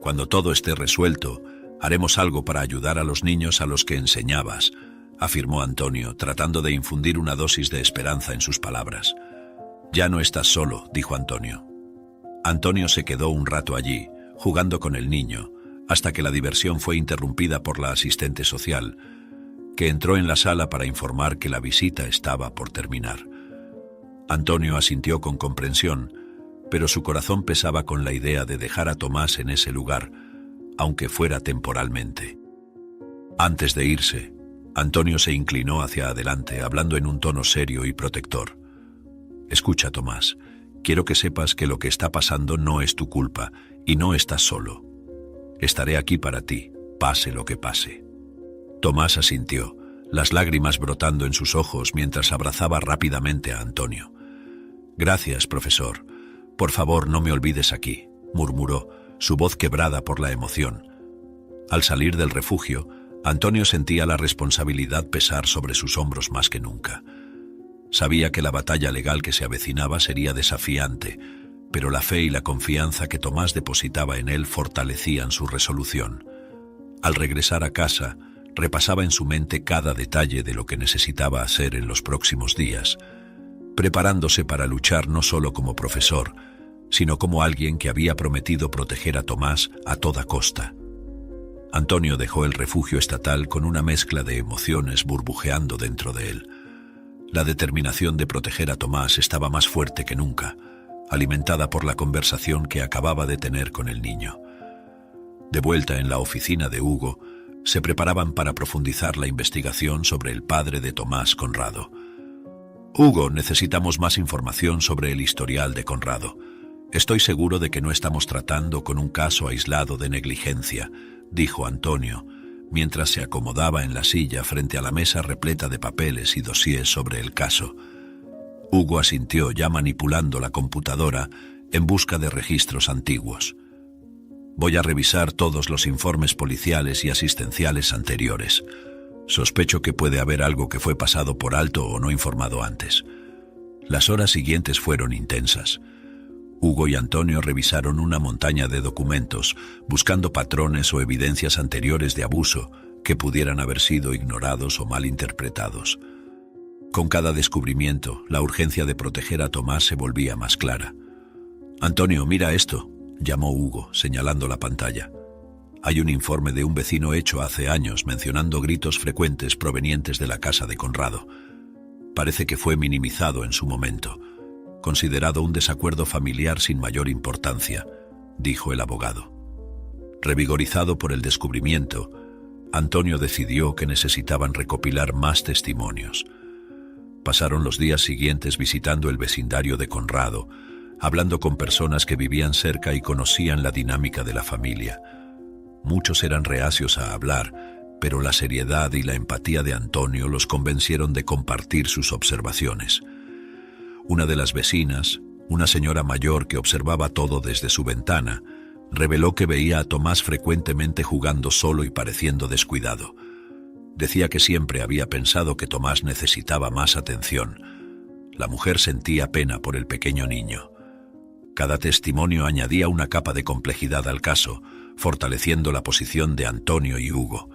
Cuando todo esté resuelto, haremos algo para ayudar a los niños a los que enseñabas», afirmó Antonio, tratando de infundir una dosis de esperanza en sus palabras. «Ya no estás solo», dijo Antonio. Antonio se quedó un rato allí, jugando con el niño, hasta que la diversión fue interrumpida por la asistente social, que entró en la sala para informar que la visita estaba por terminar. Antonio asintió con comprensión, pero su corazón pesaba con la idea de dejar a Tomás en ese lugar, aunque fuera temporalmente. Antes de irse, Antonio se inclinó hacia adelante, hablando en un tono serio y protector. «Escucha, Tomás, quiero que sepas que lo que está pasando no es tu culpa y no estás solo. Estaré aquí para ti, pase lo que pase». Tomás asintió, las lágrimas brotando en sus ojos mientras abrazaba rápidamente a Antonio. «Gracias, profesor. Por favor, no me olvides aquí, murmuró, su voz quebrada por la emoción. Al salir del refugio, Antonio sentía la responsabilidad pesar sobre sus hombros más que nunca. Sabía que la batalla legal que se avecinaba sería desafiante, pero la fe y la confianza que Tomás depositaba en él fortalecían su resolución. Al regresar a casa, repasaba en su mente cada detalle de lo que necesitaba hacer en los próximos días, preparándose para luchar no solo como profesor, sino como alguien que había prometido proteger a Tomás a toda costa. Antonio dejó el refugio estatal con una mezcla de emociones burbujeando dentro de él. La determinación de proteger a Tomás estaba más fuerte que nunca, alimentada por la conversación que acababa de tener con el niño. De vuelta en la oficina de Hugo, se preparaban para profundizar la investigación sobre el padre de Tomás, Conrado. Hugo, necesitamos más información sobre el historial de Conrado. Estoy seguro de que no estamos tratando con un caso aislado de negligencia, dijo Antonio, mientras se acomodaba en la silla frente a la mesa repleta de papeles y dosieres sobre el caso. Hugo asintió, ya manipulando la computadora en busca de registros antiguos. Voy a revisar todos los informes policiales y asistenciales anteriores. Sospecho que puede haber algo que fue pasado por alto o no informado antes. Las horas siguientes fueron intensas. Hugo y Antonio revisaron una montaña de documentos, buscando patrones o evidencias anteriores de abuso que pudieran haber sido ignorados o mal interpretados. Con cada descubrimiento, la urgencia de proteger a Tomás se volvía más clara. «Antonio, mira esto», llamó Hugo, señalando la pantalla. Hay un informe de un vecino hecho hace años mencionando gritos frecuentes provenientes de la casa de Conrado. Parece que fue minimizado en su momento, considerado un desacuerdo familiar sin mayor importancia, dijo el abogado. Revigorizado por el descubrimiento, Antonio decidió que necesitaban recopilar más testimonios. Pasaron los días siguientes visitando el vecindario de Conrado, hablando con personas que vivían cerca y conocían la dinámica de la familia. Muchos eran reacios a hablar, pero la seriedad y la empatía de Antonio los convencieron de compartir sus observaciones. Una de las vecinas, una señora mayor que observaba todo desde su ventana, reveló que veía a Tomás frecuentemente jugando solo y pareciendo descuidado. Decía que siempre había pensado que Tomás necesitaba más atención. La mujer sentía pena por el pequeño niño. Cada testimonio añadía una capa de complejidad al caso, fortaleciendo la posición de Antonio y Hugo.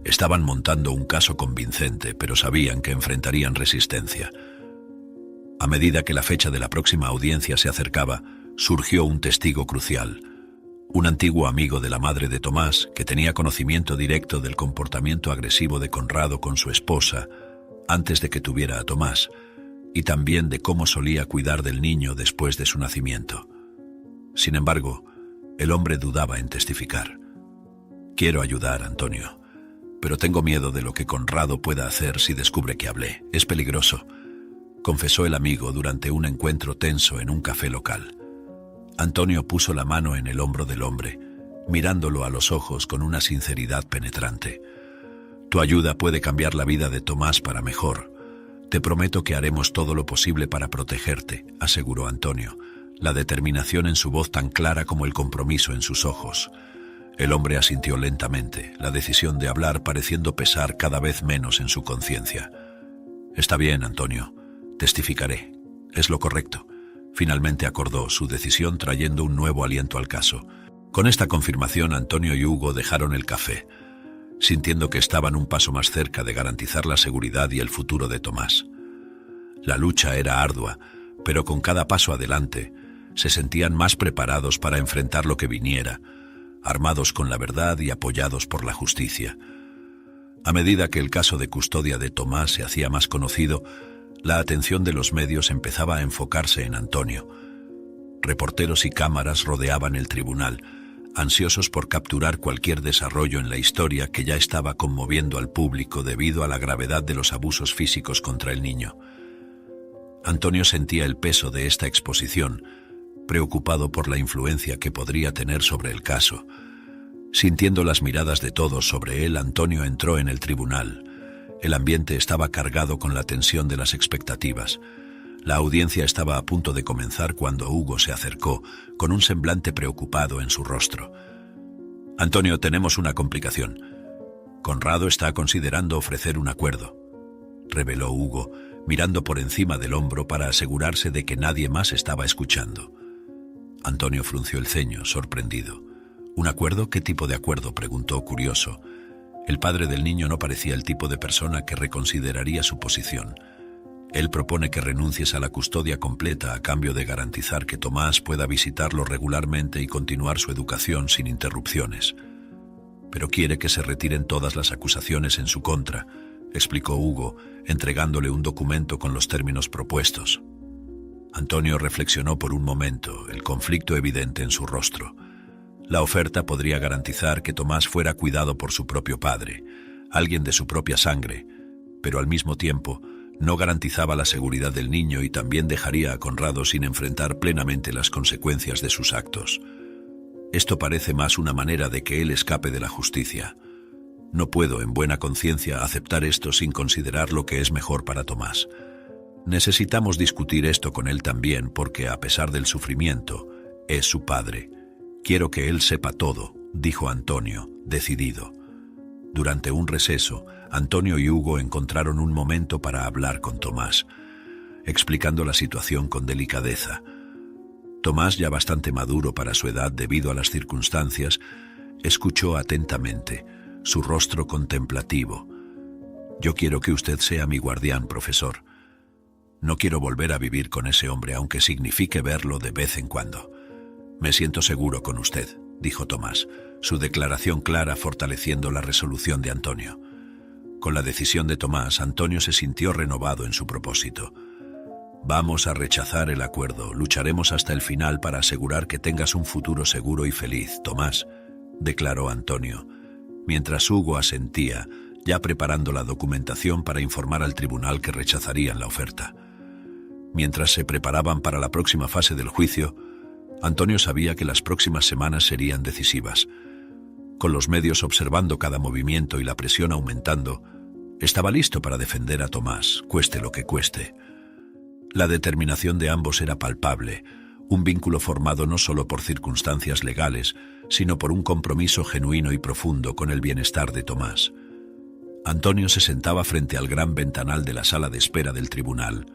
Estaban montando un caso convincente, pero sabían que enfrentarían resistencia. A medida que la fecha de la próxima audiencia se acercaba, surgió un testigo crucial. Un antiguo amigo de la madre de Tomás, que tenía conocimiento directo del comportamiento agresivo de Conrado con su esposa antes de que tuviera a Tomás, y también de cómo solía cuidar del niño después de su nacimiento. Sin embargo, el hombre dudaba en testificar. «Quiero ayudar, Antonio, pero tengo miedo de lo que Conrado pueda hacer si descubre que hablé. Es peligroso», confesó el amigo durante un encuentro tenso en un café local. Antonio puso la mano en el hombro del hombre, mirándolo a los ojos con una sinceridad penetrante. «Tu ayuda puede cambiar la vida de Tomás para mejor. Te prometo que haremos todo lo posible para protegerte», aseguró Antonio, la determinación en su voz tan clara como el compromiso en sus ojos. El hombre asintió lentamente, la decisión de hablar pareciendo pesar cada vez menos en su conciencia. «Está bien, Antonio, testificaré. Es lo correcto», finalmente acordó, su decisión trayendo un nuevo aliento al caso. Con esta confirmación, Antonio y Hugo dejaron el café, sintiendo que estaban un paso más cerca de garantizar la seguridad y el futuro de Tomás. La lucha era ardua, pero con cada paso adelante, se sentían más preparados para enfrentar lo que viniera, armados con la verdad y apoyados por la justicia. A medida que el caso de custodia de Tomás se hacía más conocido, la atención de los medios empezaba a enfocarse en Antonio. Reporteros y cámaras rodeaban el tribunal, ansiosos por capturar cualquier desarrollo en la historia que ya estaba conmoviendo al público debido a la gravedad de los abusos físicos contra el niño. Antonio sentía el peso de esta exposición, preocupado por la influencia que podría tener sobre el caso. Sintiendo las miradas de todos sobre él, Antonio entró en el tribunal. El ambiente estaba cargado con la tensión de las expectativas. La audiencia estaba a punto de comenzar cuando Hugo se acercó, con un semblante preocupado en su rostro. «Antonio, tenemos una complicación. Conrado está considerando ofrecer un acuerdo», reveló Hugo, mirando por encima del hombro para asegurarse de que nadie más estaba escuchando. Antonio frunció el ceño, sorprendido. «¿Un acuerdo? ¿Qué tipo de acuerdo?», preguntó, curioso. El padre del niño no parecía el tipo de persona que reconsideraría su posición. Él propone que renuncies a la custodia completa a cambio de garantizar que Tomás pueda visitarlo regularmente y continuar su educación sin interrupciones. Pero quiere que se retiren todas las acusaciones en su contra, explicó Hugo, entregándole un documento con los términos propuestos. Antonio reflexionó por un momento, el conflicto evidente en su rostro. La oferta podría garantizar que Tomás fuera cuidado por su propio padre, alguien de su propia sangre, pero al mismo tiempo no garantizaba la seguridad del niño y también dejaría a Conrado sin enfrentar plenamente las consecuencias de sus actos. Esto parece más una manera de que él escape de la justicia. No puedo, en buena conciencia, aceptar esto sin considerar lo que es mejor para Tomás. Necesitamos discutir esto con él también porque, a pesar del sufrimiento, es su padre. Quiero que él sepa todo, dijo Antonio, decidido. Durante un receso, Antonio y Hugo encontraron un momento para hablar con Tomás, explicando la situación con delicadeza. Tomás, ya bastante maduro para su edad debido a las circunstancias, escuchó atentamente, su rostro contemplativo. «Yo quiero que usted sea mi guardián, profesor. No quiero volver a vivir con ese hombre, aunque signifique verlo de vez en cuando. Me siento seguro con usted», dijo Tomás, su declaración clara fortaleciendo la resolución de Antonio. Con la decisión de Tomás, Antonio se sintió renovado en su propósito. «Vamos a rechazar el acuerdo, lucharemos hasta el final para asegurar que tengas un futuro seguro y feliz, Tomás», declaró Antonio, mientras Hugo asentía, ya preparando la documentación para informar al tribunal que rechazarían la oferta. Mientras se preparaban para la próxima fase del juicio, Antonio sabía que las próximas semanas serían decisivas. Con los medios observando cada movimiento y la presión aumentando, estaba listo para defender a Tomás, cueste lo que cueste. La determinación de ambos era palpable, un vínculo formado no solo por circunstancias legales, sino por un compromiso genuino y profundo con el bienestar de Tomás. Antonio se sentaba frente al gran ventanal de la sala de espera del tribunal,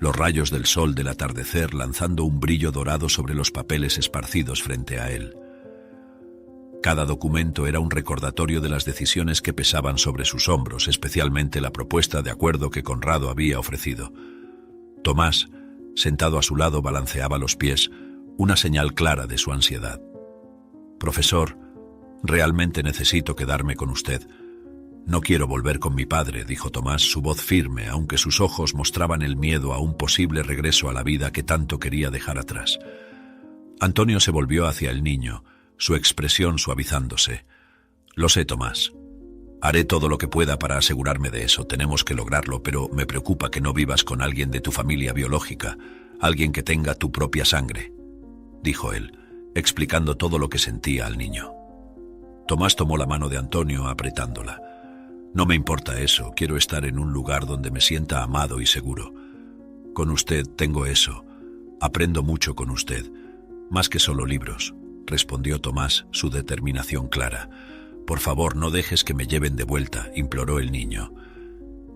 los rayos del sol del atardecer lanzando un brillo dorado sobre los papeles esparcidos frente a él. Cada documento era un recordatorio de las decisiones que pesaban sobre sus hombros, especialmente la propuesta de acuerdo que Conrado había ofrecido. Tomás, sentado a su lado, balanceaba los pies, una señal clara de su ansiedad. «Profesor, realmente necesito quedarme con usted. No quiero volver con mi padre», dijo Tomás, su voz firme, aunque sus ojos mostraban el miedo a un posible regreso a la vida que tanto quería dejar atrás. Antonio se volvió hacia el niño, su expresión suavizándose. «Lo sé, Tomás. Haré todo lo que pueda para asegurarme de eso. Tenemos que lograrlo, pero me preocupa que no vivas con alguien de tu familia biológica, alguien que tenga tu propia sangre», dijo él, explicando todo lo que sentía al niño. Tomás tomó la mano de Antonio apretándola. «No me importa eso, quiero estar en un lugar donde me sienta amado y seguro. Con usted tengo eso. Aprendo mucho con usted, más que solo libros», respondió Tomás, su determinación clara. «Por favor, no dejes que me lleven de vuelta», imploró el niño.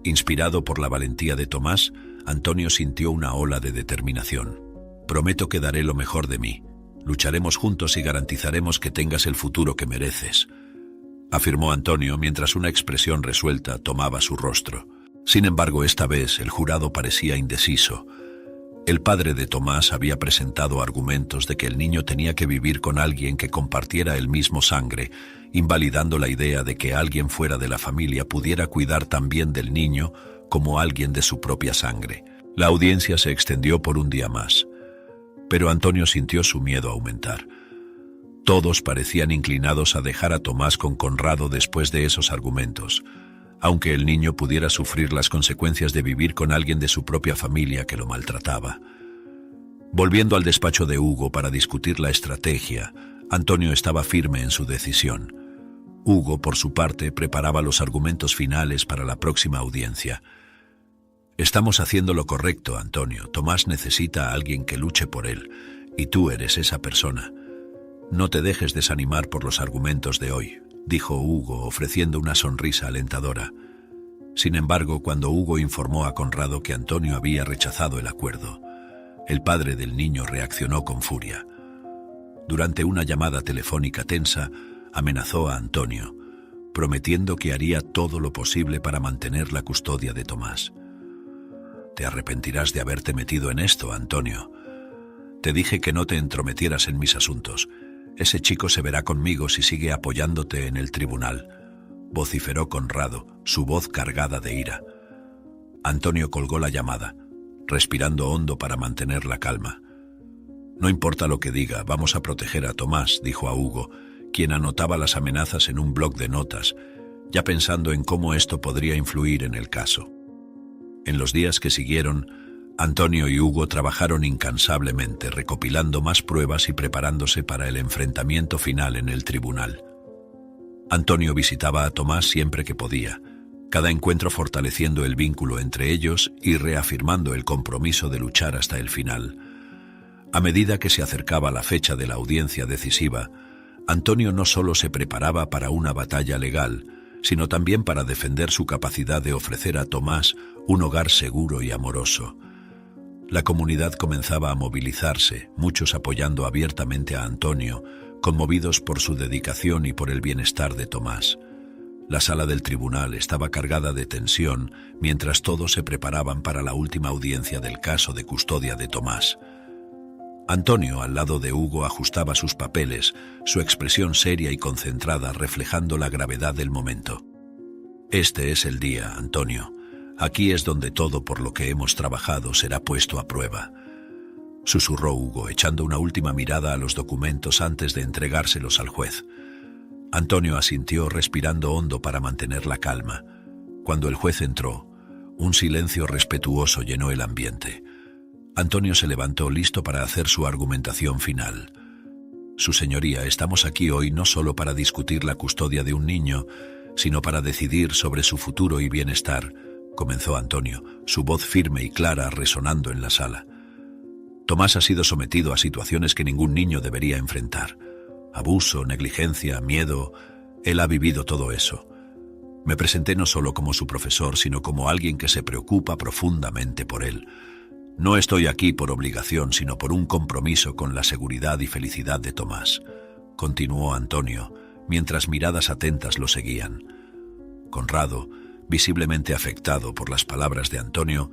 Inspirado por la valentía de Tomás, Antonio sintió una ola de determinación. «Prometo que daré lo mejor de mí. Lucharemos juntos y garantizaremos que tengas el futuro que mereces», afirmó Antonio mientras una expresión resuelta tomaba su rostro. Sin embargo, esta vez el jurado parecía indeciso. El padre de Tomás había presentado argumentos de que el niño tenía que vivir con alguien que compartiera el mismo sangre, invalidando la idea de que alguien fuera de la familia pudiera cuidar también del niño como alguien de su propia sangre. La audiencia se extendió por un día más, pero Antonio sintió su miedo aumentar. Todos parecían inclinados a dejar a Tomás con Conrado después de esos argumentos, aunque el niño pudiera sufrir las consecuencias de vivir con alguien de su propia familia que lo maltrataba. Volviendo al despacho de Hugo para discutir la estrategia, Antonio estaba firme en su decisión. Hugo, por su parte, preparaba los argumentos finales para la próxima audiencia. Estamos haciendo lo correcto, Antonio. Tomás necesita a alguien que luche por él, y tú eres esa persona. No te dejes desanimar por los argumentos de hoy, dijo Hugo, ofreciendo una sonrisa alentadora. Sin embargo, cuando Hugo informó a Conrado que Antonio había rechazado el acuerdo, el padre del niño reaccionó con furia. Durante una llamada telefónica tensa, amenazó a Antonio, prometiendo que haría todo lo posible para mantener la custodia de Tomás. Te arrepentirás de haberte metido en esto, Antonio. Te dije que no te entrometieras en mis asuntos. Ese chico se verá conmigo si sigue apoyándote en el tribunal, vociferó Conrado, su voz cargada de ira. Antonio colgó la llamada, respirando hondo para mantener la calma. No importa lo que diga, vamos a proteger a Tomás, dijo a Hugo, quien anotaba las amenazas en un bloc de notas, ya pensando en cómo esto podría influir en el caso. En los días que siguieron, Antonio y Hugo trabajaron incansablemente, recopilando más pruebas y preparándose para el enfrentamiento final en el tribunal. Antonio visitaba a Tomás siempre que podía, cada encuentro fortaleciendo el vínculo entre ellos y reafirmando el compromiso de luchar hasta el final. A medida que se acercaba la fecha de la audiencia decisiva, Antonio no solo se preparaba para una batalla legal, sino también para defender su capacidad de ofrecer a Tomás un hogar seguro y amoroso. La comunidad comenzaba a movilizarse, muchos apoyando abiertamente a Antonio, conmovidos por su dedicación y por el bienestar de Tomás. La sala del tribunal estaba cargada de tensión mientras todos se preparaban para la última audiencia del caso de custodia de Tomás. Antonio, al lado de Hugo, ajustaba sus papeles, su expresión seria y concentrada reflejando la gravedad del momento. Este es el día, Antonio. Aquí es donde todo por lo que hemos trabajado será puesto a prueba, susurró Hugo, echando una última mirada a los documentos antes de entregárselos al juez. Antonio asintió, respirando hondo para mantener la calma. Cuando el juez entró, un silencio respetuoso llenó el ambiente. Antonio se levantó listo para hacer su argumentación final. Su señoría, estamos aquí hoy no solo para discutir la custodia de un niño, sino para decidir sobre su futuro y bienestar, comenzó Antonio, su voz firme y clara resonando en la sala. Tomás ha sido sometido a situaciones que ningún niño debería enfrentar. Abuso, negligencia, miedo. Él ha vivido todo eso. Me presenté no solo como su profesor, sino como alguien que se preocupa profundamente por él. No estoy aquí por obligación, sino por un compromiso con la seguridad y felicidad de Tomás, continuó Antonio, mientras miradas atentas lo seguían. Conrado, visiblemente afectado por las palabras de Antonio,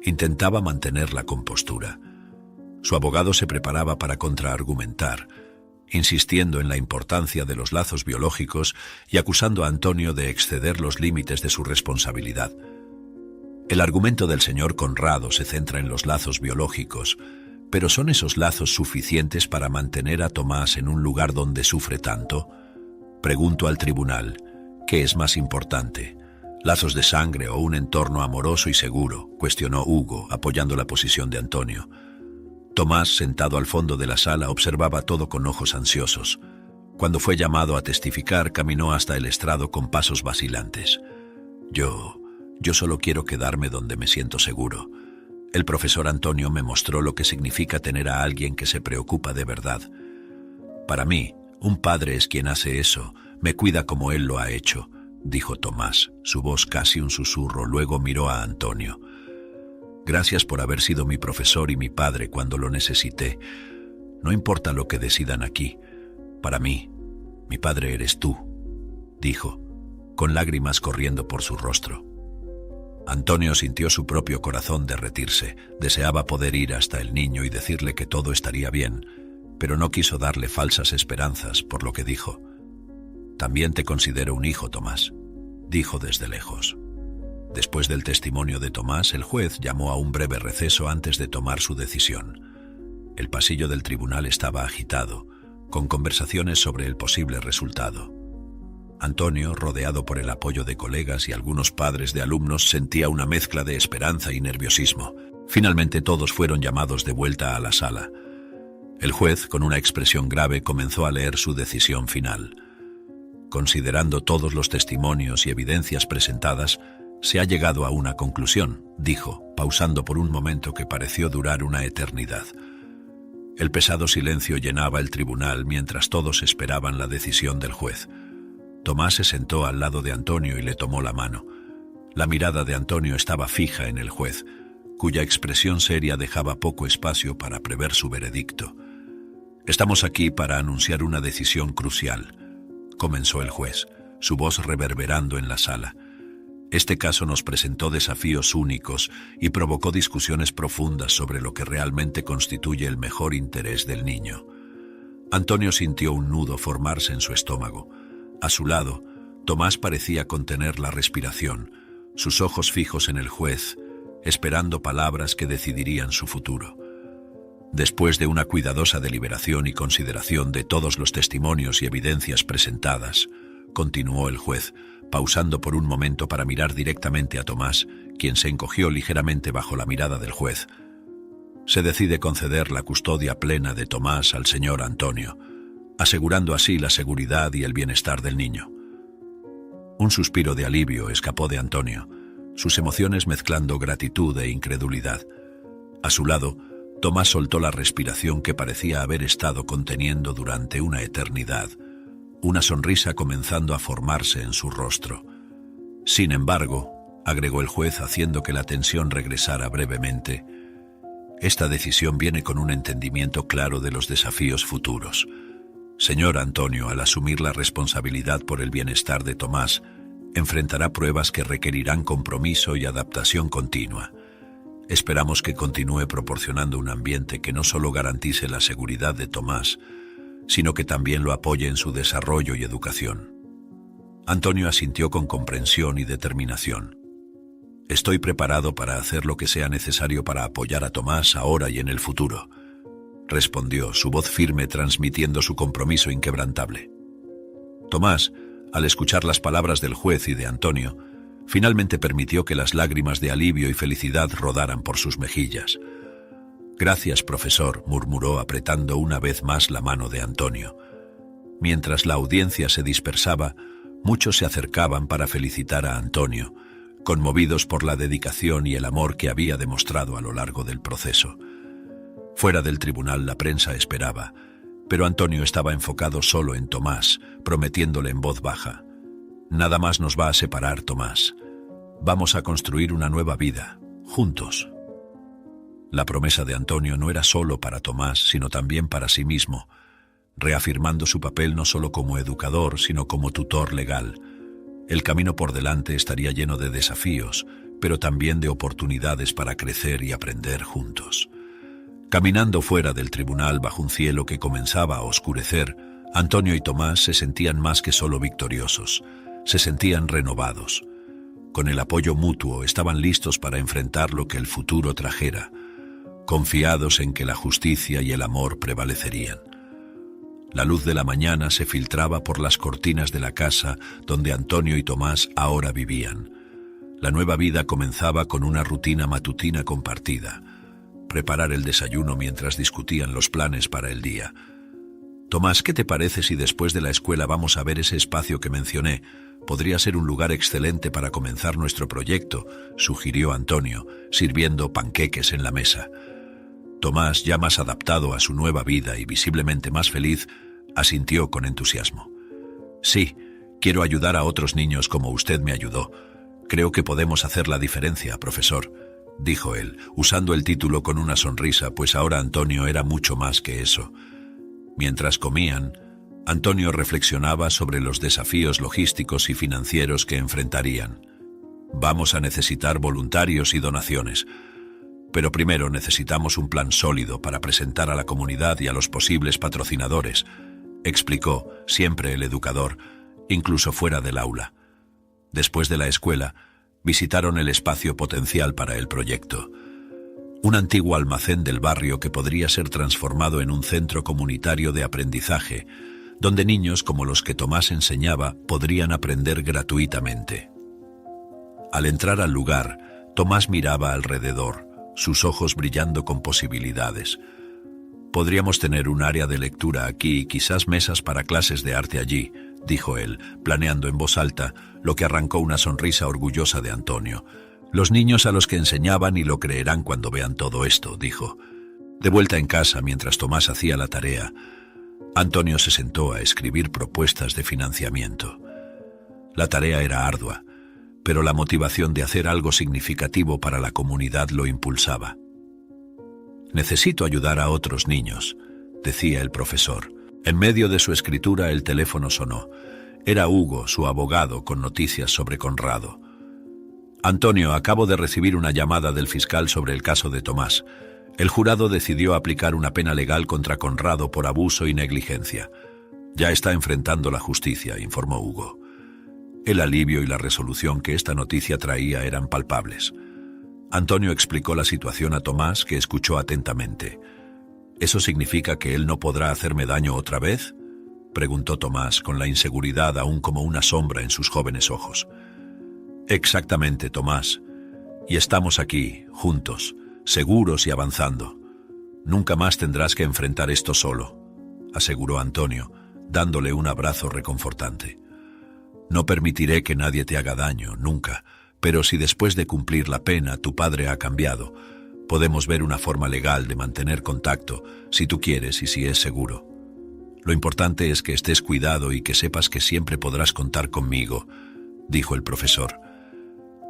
intentaba mantener la compostura. Su abogado se preparaba para contraargumentar, insistiendo en la importancia de los lazos biológicos y acusando a Antonio de exceder los límites de su responsabilidad. El argumento del señor Conrado se centra en los lazos biológicos, pero ¿son esos lazos suficientes para mantener a Tomás en un lugar donde sufre tanto? Pregunto al tribunal, ¿qué es más importante? ¿Lazos de sangre o un entorno amoroso y seguro?, cuestionó Hugo, apoyando la posición de Antonio. Tomás, sentado al fondo de la sala, observaba todo con ojos ansiosos. Cuando fue llamado a testificar, caminó hasta el estrado con pasos vacilantes. Yo solo quiero quedarme donde me siento seguro. El profesor Antonio me mostró lo que significa tener a alguien que se preocupa de verdad. Para mí, un padre es quien hace eso, me cuida como él lo ha hecho, dijo Tomás, su voz casi un susurro, luego miró a Antonio. Gracias por haber sido mi profesor y mi padre cuando lo necesité. No importa lo que decidan aquí. Para mí, mi padre eres tú, dijo, con lágrimas corriendo por su rostro. Antonio sintió su propio corazón derretirse, deseaba poder ir hasta el niño y decirle que todo estaría bien, pero no quiso darle falsas esperanzas, por lo que dijo. También te considero un hijo, Tomás, dijo desde lejos. Después del testimonio de Tomás, el juez llamó a un breve receso antes de tomar su decisión. El pasillo del tribunal estaba agitado, con conversaciones sobre el posible resultado. Antonio, rodeado por el apoyo de colegas y algunos padres de alumnos, sentía una mezcla de esperanza y nerviosismo. Finalmente todos fueron llamados de vuelta a la sala. El juez, con una expresión grave, comenzó a leer su decisión final. Considerando todos los testimonios y evidencias presentadas, Se ha llegado a una conclusión, dijo, pausando por un momento que pareció durar una eternidad. El pesado silencio llenaba el tribunal mientras todos esperaban la decisión del juez. Tomás se sentó al lado de Antonio y le tomó la mano. La mirada de Antonio estaba fija en el juez, cuya expresión seria dejaba poco espacio para prever su veredicto. «Estamos aquí para anunciar una decisión crucial», comenzó el juez, su voz reverberando en la sala. «Este caso nos presentó desafíos únicos y provocó discusiones profundas sobre lo que realmente constituye el mejor interés del niño». Antonio sintió un nudo formarse en su estómago. A su lado, Tomás parecía contener la respiración, sus ojos fijos en el juez, esperando palabras que decidirían su futuro. Después de una cuidadosa deliberación y consideración de todos los testimonios y evidencias presentadas, continuó el juez, pausando por un momento para mirar directamente a Tomás, quien se encogió ligeramente bajo la mirada del juez. Se decide conceder la custodia plena de Tomás al señor Antonio, asegurando así la seguridad y el bienestar del niño. Un suspiro de alivio escapó de Antonio, sus emociones mezclando gratitud e incredulidad. A su lado, Tomás soltó la respiración que parecía haber estado conteniendo durante una eternidad, una sonrisa comenzando a formarse en su rostro. Sin embargo, agregó el juez haciendo que la tensión regresara brevemente, esta decisión viene con un entendimiento claro de los desafíos futuros. Señor Antonio, al asumir la responsabilidad por el bienestar de Tomás, enfrentará pruebas que requerirán compromiso y adaptación continua. Esperamos que continúe proporcionando un ambiente que no solo garantice la seguridad de Tomás, sino que también lo apoye en su desarrollo y educación. Antonio asintió con comprensión y determinación. Estoy preparado para hacer lo que sea necesario para apoyar a Tomás ahora y en el futuro, respondió, su voz firme transmitiendo su compromiso inquebrantable. Tomás, al escuchar las palabras del juez y de Antonio, finalmente permitió que las lágrimas de alivio y felicidad rodaran por sus mejillas. «Gracias, profesor», murmuró apretando una vez más la mano de Antonio. Mientras la audiencia se dispersaba, muchos se acercaban para felicitar a Antonio, conmovidos por la dedicación y el amor que había demostrado a lo largo del proceso. Fuera del tribunal la prensa esperaba, pero Antonio estaba enfocado solo en Tomás, prometiéndole en voz baja: «Nada más nos va a separar, Tomás. Vamos a construir una nueva vida, juntos». La promesa de Antonio no era solo para Tomás, sino también para sí mismo, reafirmando su papel no solo como educador, sino como tutor legal. El camino por delante estaría lleno de desafíos, pero también de oportunidades para crecer y aprender juntos. Caminando fuera del tribunal bajo un cielo que comenzaba a oscurecer, Antonio y Tomás se sentían más que solo victoriosos, se sentían renovados. Con el apoyo mutuo estaban listos para enfrentar lo que el futuro trajera, confiados en que la justicia y el amor prevalecerían. La luz de la mañana se filtraba por las cortinas de la casa donde Antonio y Tomás ahora vivían. La nueva vida comenzaba con una rutina matutina compartida: preparar el desayuno mientras discutían los planes para el día. «Tomás, ¿qué te parece si después de la escuela vamos a ver ese espacio que mencioné? Podría ser un lugar excelente para comenzar nuestro proyecto», sugirió Antonio, sirviendo panqueques en la mesa. Tomás, ya más adaptado a su nueva vida y visiblemente más feliz, asintió con entusiasmo. «Sí, quiero ayudar a otros niños como usted me ayudó. Creo que podemos hacer la diferencia, profesor», dijo él, usando el título con una sonrisa, pues ahora Antonio era mucho más que eso. Mientras comían, Antonio reflexionaba sobre los desafíos logísticos y financieros que enfrentarían. «Vamos a necesitar voluntarios y donaciones. Pero primero necesitamos un plan sólido para presentar a la comunidad y a los posibles patrocinadores», explicó siempre el educador, incluso fuera del aula. Después de la escuela, visitaron el espacio potencial para el proyecto. Un antiguo almacén del barrio que podría ser transformado en un centro comunitario de aprendizaje, donde niños como los que Tomás enseñaba podrían aprender gratuitamente. Al entrar al lugar, Tomás miraba alrededor, sus ojos brillando con posibilidades. «Podríamos tener un área de lectura aquí y quizás mesas para clases de arte allí», dijo él, planeando en voz alta, lo que arrancó una sonrisa orgullosa de Antonio. Los niños a los que enseñaban y lo creerán cuando vean todo esto, dijo. De vuelta en casa, mientras Tomás hacía la tarea, Antonio se sentó a escribir propuestas de financiamiento. La tarea era ardua, pero la motivación de hacer algo significativo para la comunidad lo impulsaba. «Necesito ayudar a otros niños», decía el profesor. En medio de su escritura el teléfono sonó. Era Hugo, su abogado, con noticias sobre Conrado. «Antonio, acabo de recibir una llamada del fiscal sobre el caso de Tomás. El jurado decidió aplicar una pena legal contra Conrado por abuso y negligencia. Ya está enfrentando la justicia», informó Hugo. El alivio y la resolución que esta noticia traía eran palpables. Antonio explicó la situación a Tomás, que escuchó atentamente. «¿Eso significa que él no podrá hacerme daño otra vez?», preguntó Tomás, con la inseguridad aún como una sombra en sus jóvenes ojos. «Exactamente, Tomás. Y estamos aquí, juntos, seguros y avanzando. Nunca más tendrás que enfrentar esto solo», aseguró Antonio, dándole un abrazo reconfortante. «No permitiré que nadie te haga daño, nunca, pero si después de cumplir la pena tu padre ha cambiado, podemos ver una forma legal de mantener contacto, si tú quieres y si es seguro. Lo importante es que estés cuidado y que sepas que siempre podrás contar conmigo», dijo el profesor.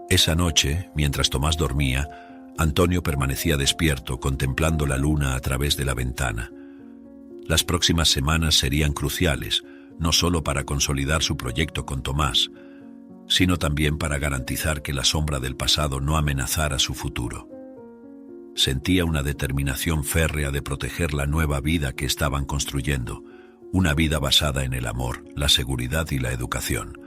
Esa noche, mientras Tomás dormía, Antonio permanecía despierto, contemplando la luna a través de la ventana. Las próximas semanas serían cruciales, no solo para consolidar su proyecto con Tomás, sino también para garantizar que la sombra del pasado no amenazara su futuro. Sentía una determinación férrea de proteger la nueva vida que estaban construyendo, una vida basada en el amor, la seguridad y la educación.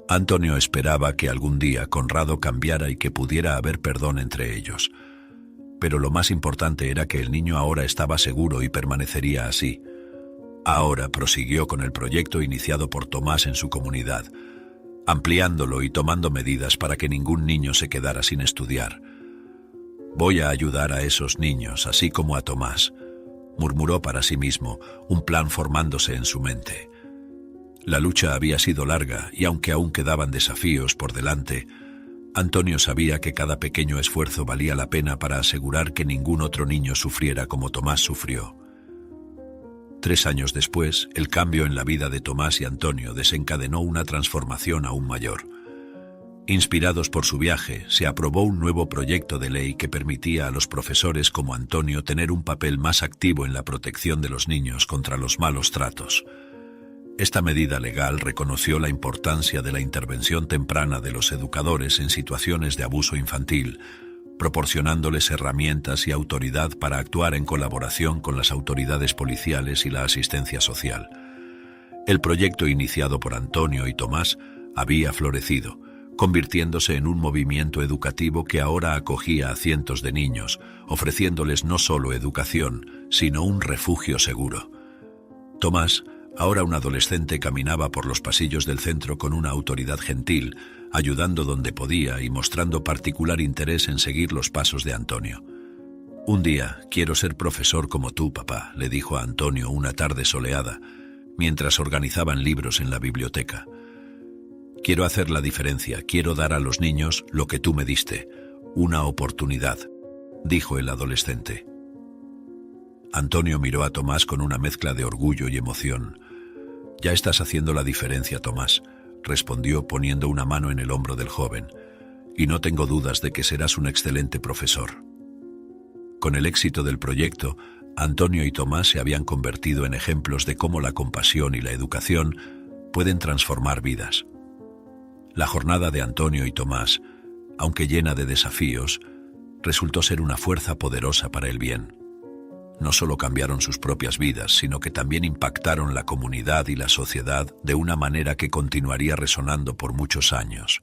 Antonio esperaba que algún día Conrado cambiara y que pudiera haber perdón entre ellos. Pero lo más importante era que el niño ahora estaba seguro y permanecería así. Ahora prosiguió con el proyecto iniciado por Tomás en su comunidad, ampliándolo y tomando medidas para que ningún niño se quedara sin estudiar. «Voy a ayudar a esos niños, así como a Tomás», murmuró para sí mismo, un plan formándose en su mente. La lucha había sido larga y aunque aún quedaban desafíos por delante, Antonio sabía que cada pequeño esfuerzo valía la pena para asegurar que ningún otro niño sufriera como Tomás sufrió. 3 años después, el cambio en la vida de Tomás y Antonio desencadenó una transformación aún mayor. Inspirados por su viaje, se aprobó un nuevo proyecto de ley que permitía a los profesores como Antonio tener un papel más activo en la protección de los niños contra los malos tratos. Esta medida legal reconoció la importancia de la intervención temprana de los educadores en situaciones de abuso infantil, proporcionándoles herramientas y autoridad para actuar en colaboración con las autoridades policiales y la asistencia social. El proyecto iniciado por Antonio y Tomás había florecido, convirtiéndose en un movimiento educativo que ahora acogía a cientos de niños, ofreciéndoles no solo educación, sino un refugio seguro. Tomás, ahora un adolescente, caminaba por los pasillos del centro con una autoridad gentil, ayudando donde podía y mostrando particular interés en seguir los pasos de Antonio. «Un día quiero ser profesor como tú, papá», le dijo a Antonio una tarde soleada, mientras organizaban libros en la biblioteca. «Quiero hacer la diferencia, quiero dar a los niños lo que tú me diste, una oportunidad», dijo el adolescente. Antonio miró a Tomás con una mezcla de orgullo y emoción. «Ya estás haciendo la diferencia, Tomás», respondió poniendo una mano en el hombro del joven, «y no tengo dudas de que serás un excelente profesor». Con el éxito del proyecto, Antonio y Tomás se habían convertido en ejemplos de cómo la compasión y la educación pueden transformar vidas. La jornada de Antonio y Tomás, aunque llena de desafíos, resultó ser una fuerza poderosa para el bien. No solo cambiaron sus propias vidas, sino que también impactaron la comunidad y la sociedad de una manera que continuaría resonando por muchos años.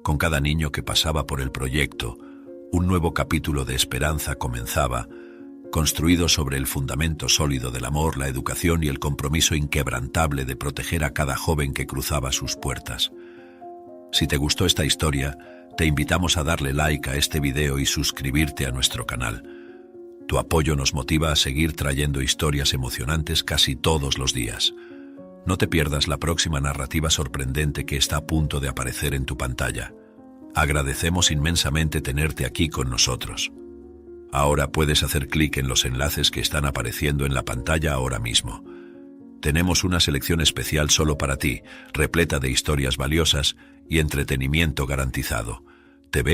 Con cada niño que pasaba por el proyecto, un nuevo capítulo de esperanza comenzaba, construido sobre el fundamento sólido del amor, la educación y el compromiso inquebrantable de proteger a cada joven que cruzaba sus puertas. Si te gustó esta historia, te invitamos a darle like a este video y suscribirte a nuestro canal. Tu apoyo nos motiva a seguir trayendo historias emocionantes casi todos los días. No te pierdas la próxima narrativa sorprendente que está a punto de aparecer en tu pantalla. Agradecemos inmensamente tenerte aquí con nosotros. Ahora puedes hacer clic en los enlaces que están apareciendo en la pantalla ahora mismo. Tenemos una selección especial solo para ti, repleta de historias valiosas y entretenimiento garantizado. Te veo